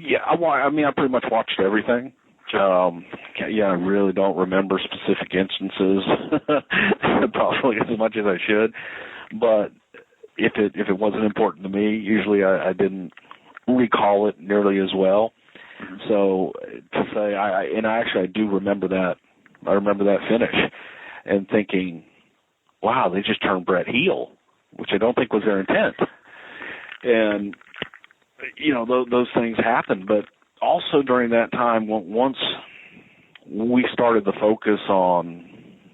Yeah, I mean, I pretty much watched everything. I really don't remember specific instances, probably as much as I should. But if it wasn't important to me, usually I didn't recall it nearly as well. Mm-hmm. So to say, I do remember that. I remember that finish and thinking, wow, they just turned Bret heel, which I don't think was their intent. And, those things happen. But also during that time, once we started the focus on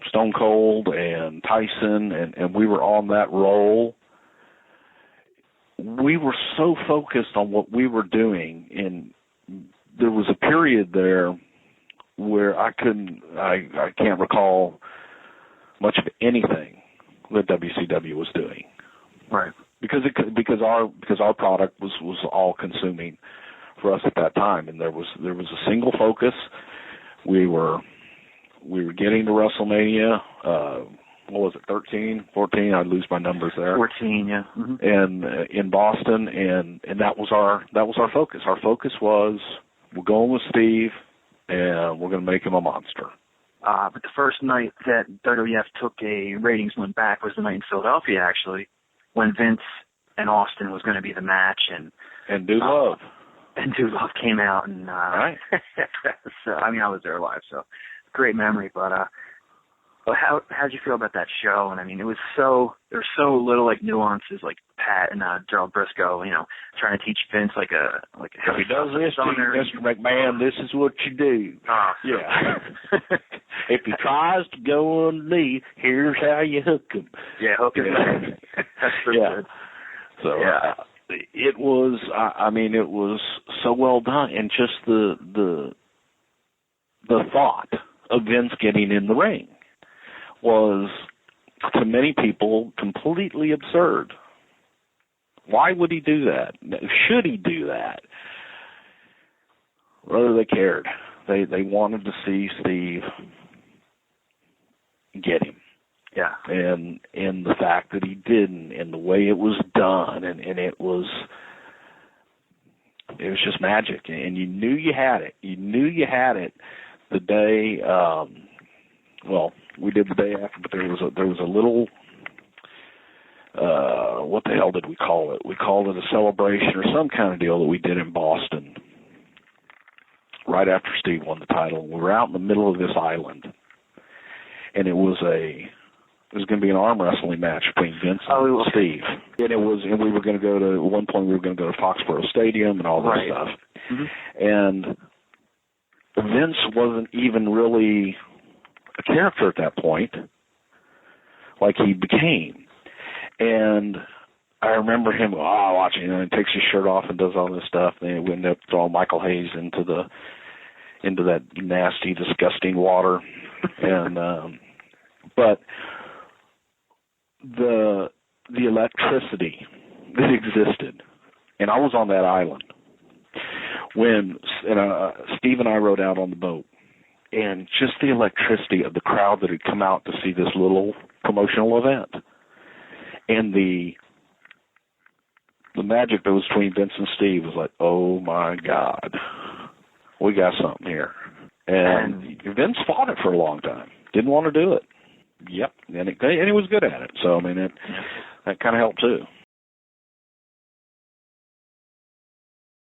Stone Cold and Tyson, and we were on that roll, we were so focused on what we were doing, and there was a period there where I can't recall much of anything that WCW was doing, right? Because our product was all consuming for us at that time, and there was a single focus. We were getting to WrestleMania. What was it, 13, 14? I'd lose my numbers there. 14, yeah. Mm-hmm. And in Boston, and that was our focus. Our focus was, we're going with Steve, and we're going to make him a monster. But the first night that WWF took a ratings win back was the night in Philadelphia, actually, when Vince and Austin was going to be the match, and Dude Love. And Dude Love came out, and right. So, I mean, I was there live, so great memory. But how'd you feel about that show? And I mean, there was so little like nuances, like Pat and Gerald Briscoe, trying to teach Vince like if he does this to you, Mr. McMahon, this is what you do. Yeah. If he tries to go underneath, here's how you hook him. Yeah, hook him. That's pretty good. So it was. It was so well done, and just the thought of Vince getting in the ring was, to many people, completely absurd. Why would he do that? Should he do that? Rather, they cared. They wanted to see Steve get him. Yeah. And the fact that he didn't, and the way it was done, and it was just magic. And you knew you had it. You knew you had it the day. We did the day after, but there was a little. What the hell did we call it? We called it a celebration or some kind of deal that we did in Boston right after Steve won the title. We were out in the middle of this island, and it was going to be an arm wrestling match between Vince and Steve. And we were going to go to, at one point we were going to go to Foxborough Stadium and all this stuff. Mm-hmm. And Vince wasn't even really a character at that point, like he became. And I remember him watching, and he takes his shirt off and does all this stuff, and we ended up throwing Michael Hayes into that nasty, disgusting water. And but the electricity that existed, and I was on that island when Steve and I rode out on the boat, and just the electricity of the crowd that had come out to see this little promotional event, and the magic that was between Vince and Steve was like, oh my God, we got something here. And Vince fought it for a long time, didn't want to do it. Yep, and he was good at it. So that kind of helped too.